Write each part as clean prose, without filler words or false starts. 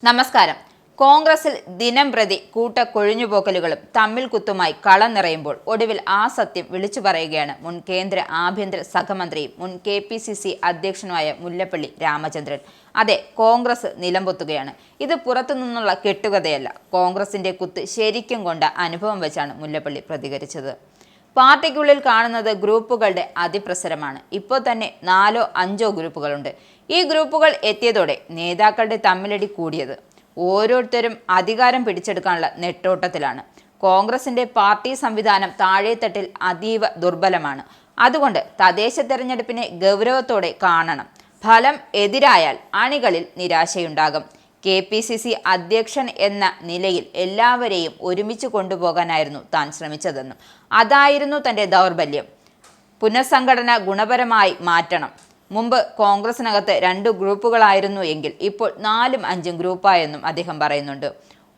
നമസ്കാരം. കോൺഗ്രസിൽ ദിനം പ്രതി കൂട്ടക്കൊഴിഞ്ഞുപോക്കലുകളും തമ്മിൽ കുത്തുമായി കളം നിറയുമ്പോൾ ഒടുവിൽ ആ സത്യം വിളിച്ചു പറയുകയാണ് മുൻ കേന്ദ്ര ആഭ്യന്തര സഹമന്ത്രിയും മുൻ KPCC അധ്യക്ഷനുമായ മുല്ലപ്പള്ളി രാമചന്ദ്രൻ. അതെ, കോൺഗ്രസ് നിലംപൊത്തുകയാണ്. ഇത് പുറത്തുനിന്നുള്ള കെട്ടുകഥയല്ല. കോൺഗ്രസിന്റെ കുത്ത് ശരിക്കും കൊണ്ട അനുഭവം വെച്ചാണ് മുല്ലപ്പള്ളി പ്രതികരിച്ചത്. പാർട്ടിക്കുള്ളിൽ കാണുന്നത് ഗ്രൂപ്പുകളുടെ അതിപ്രസരമാണ്. ഇപ്പോൾ തന്നെ 4-5 ഗ്രൂപ്പുകളുണ്ട്. ഈ ഗ്രൂപ്പുകൾ എത്തിയതോടെ നേതാക്കളുടെ തമ്മിലടി കൂടിയത്. ഓരോരുത്തരും അധികാരം പിടിച്ചെടുക്കാനുള്ള നെട്ടോട്ടത്തിലാണ്. കോൺഗ്രസിന്റെ പാർട്ടി സംവിധാനം താഴെത്തട്ടിൽ അതീവ ദുർബലമാണ്. അതുകൊണ്ട് തദ്ദേശ തെരഞ്ഞെടുപ്പിനെ ഗൗരവത്തോടെ കാണണം. ഫലം എതിരായാൽ അണികളിൽ നിരാശയുണ്ടാകും. KPCC അധ്യക്ഷൻ എന്ന നിലയിൽ എല്ലാവരെയും ഒരുമിച്ച് കൊണ്ടുപോകാനായിരുന്നു താൻ ശ്രമിച്ചതെന്നും അതായിരുന്നു തന്റെ ദൗർബല്യം. പുനഃസംഘടന ഗുണപരമായി മാറ്റണം. മുമ്പ് കോൺഗ്രസിനകത്ത് 2 ഗ്രൂപ്പുകളായിരുന്നു എങ്കിൽ ഇപ്പോൾ 4-5 ഗ്രൂപ്പായെന്നും അദ്ദേഹം പറയുന്നുണ്ട്.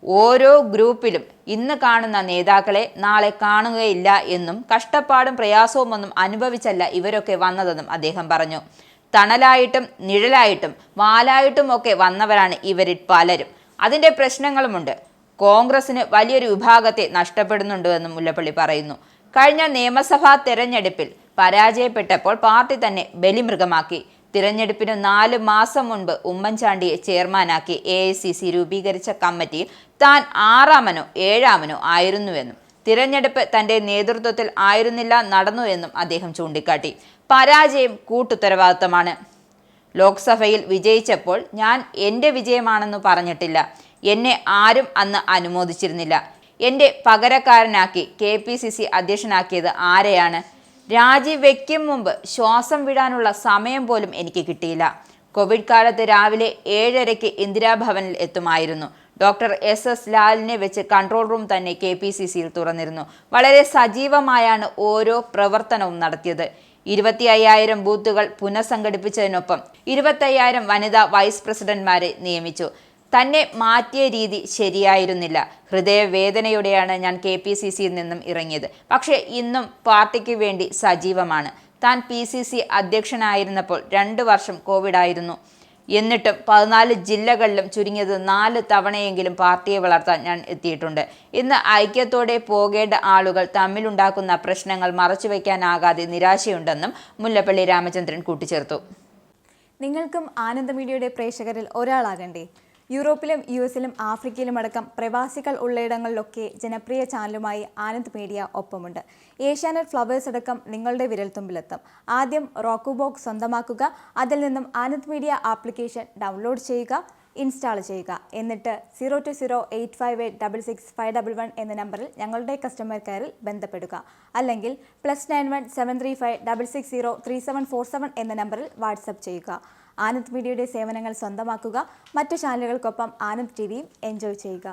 ഓരോ ഗ്രൂപ്പിലും ഇന്ന് കാണുന്ന നേതാക്കളെ നാളെ കാണുകയില്ല എന്നും കഷ്ടപ്പാടും പ്രയാസവും ഒന്നും അനുഭവിച്ചല്ല ഇവരൊക്കെ വന്നതെന്നും അദ്ദേഹം പറഞ്ഞു. തണലായിട്ടും നിഴലായിട്ടും വാലായിട്ടും ഒക്കെ വന്നവരാണ് ഇവരിൽ പലരും. അതിൻ്റെ പ്രശ്നങ്ങളുമുണ്ട്. കോൺഗ്രസിന് വലിയൊരു വിഭാഗത്തെ നഷ്ടപ്പെടുന്നുണ്ട് എന്നും മുല്ലപ്പള്ളി പറയുന്നു. കഴിഞ്ഞ നിയമസഭാ തെരഞ്ഞെടുപ്പിൽ പരാജയപ്പെട്ടപ്പോൾ പാർട്ടി തന്നെ ബലിമൃഗമാക്കി. തിരഞ്ഞെടുപ്പിന് 4 മാസം മുൻപ് ഉമ്മൻചാണ്ടിയെ ചെയർമാനാക്കി AICC രൂപീകരിച്ച കമ്മിറ്റിയിൽ താൻ 6-മനോ 7-മനോ ആയിരുന്നുവെന്നും തിരഞ്ഞെടുപ്പ് തന്റെ നേതൃത്വത്തിൽ ആയിരുന്നില്ല നടന്നു എന്നും അദ്ദേഹം ചൂണ്ടിക്കാട്ടി. പരാജയം കൂട്ടുത്തരവാദിത്തമാണ്. ലോക്സഭയിൽ വിജയിച്ചപ്പോൾ ഞാൻ എൻ്റെ വിജയമാണെന്ന് പറഞ്ഞിട്ടില്ല. എന്നെ ആരും അന്ന് അനുമോദിച്ചിരുന്നില്ല. എൻ്റെ പകരക്കാരനാക്കി KPCC അധ്യക്ഷനാക്കിയത് ആരെയാണ്? രാജിവെക്കും മുമ്പ് ശ്വാസം വിടാനുള്ള സമയം പോലും എനിക്ക് കിട്ടിയില്ല. കോവിഡ് കാലത്ത് രാവിലെ 7:30 ഇന്ദിരാഭവനിൽ എത്തുമായിരുന്നു. ഡോക്ടർ SS ലാലിനെ വെച്ച് കൺട്രോൾ റൂം തന്നെ KPCCയിൽ തുറന്നിരുന്നു. വളരെ സജീവമായാണ് ഓരോ പ്രവർത്തനവും നടത്തിയത്. 25,000 ബൂത്തുകൾ പുനഃസംഘടിപ്പിച്ചതിനൊപ്പം 25,000 വനിതാ വൈസ് പ്രസിഡന്റ്മാരെ നിയമിച്ചു. തന്നെ മാറ്റിയ രീതി ശരിയായിരുന്നില്ല. ഹൃദയവേദനയോടെയാണ് ഞാൻ KPCCയിൽ നിന്നും ഇറങ്ങിയത്. പക്ഷേ ഇന്നും പാർട്ടിക്ക് വേണ്ടി സജീവമാണ്. താൻ PCC അധ്യക്ഷനായിരുന്നപ്പോൾ 2 വർഷം കോവിഡായിരുന്നു. എന്നിട്ടും 14 ജില്ലകളിലും ചുരുങ്ങിയത് 4 തവണയെങ്കിലും പാർട്ടിയെ വളർത്താൻ ഞാൻ എത്തിയിട്ടുണ്ട്. ഇന്ന് ഐക്യത്തോടെ പോകേണ്ട ആളുകൾ തമ്മിലുണ്ടാക്കുന്ന പ്രശ്നങ്ങൾ മറച്ചുവെക്കാനാകാതെ നിരാശയുണ്ടെന്നും മുല്ലപ്പള്ളി രാമചന്ദ്രൻ കൂട്ടിച്ചേർത്തു. നിങ്ങൾക്കും ആനന്ദ മീഡിയയുടെ പ്രേക്ഷകരിൽ ഒരാളാകണ്ടേ? യൂറോപ്പിലും US-ലും ആഫ്രിക്കയിലും അടക്കം പ്രവാസികൾ ഉള്ളയിടങ്ങളിലൊക്കെ ജനപ്രിയ ചാനലുമായി ആനന്ദ് മീഡിയ ഒപ്പമുണ്ട്. ഏഷ്യാനെറ്റ് ഫ്ലവേഴ്സ് അടക്കം നിങ്ങളുടെ വിരൽത്തുമ്പിലെത്തും. ആദ്യം റോക്കു ബോക്സ് സ്വന്തമാക്കുക. അതിൽ നിന്നും ആനന്ദ് മീഡിയ ആപ്ലിക്കേഷൻ ഡൗൺലോഡ് ചെയ്യുക, ഇൻസ്റ്റാൾ ചെയ്യുക. എന്നിട്ട് 02085866511 എന്ന നമ്പറിൽ ഞങ്ങളുടെ കസ്റ്റമർ കെയറിൽ ബന്ധപ്പെടുക. അല്ലെങ്കിൽ +91 735 660 3747 എന്ന നമ്പറിൽ വാട്സപ്പ് ചെയ്യുക. ആനന്ദ് മീഡിയയുടെ സേവനങ്ങൾ സ്വന്തമാക്കുക. മറ്റു ചാനലുകൾക്കൊപ്പം ആനന്ദ് TVയും എൻജോയ് ചെയ്യുക.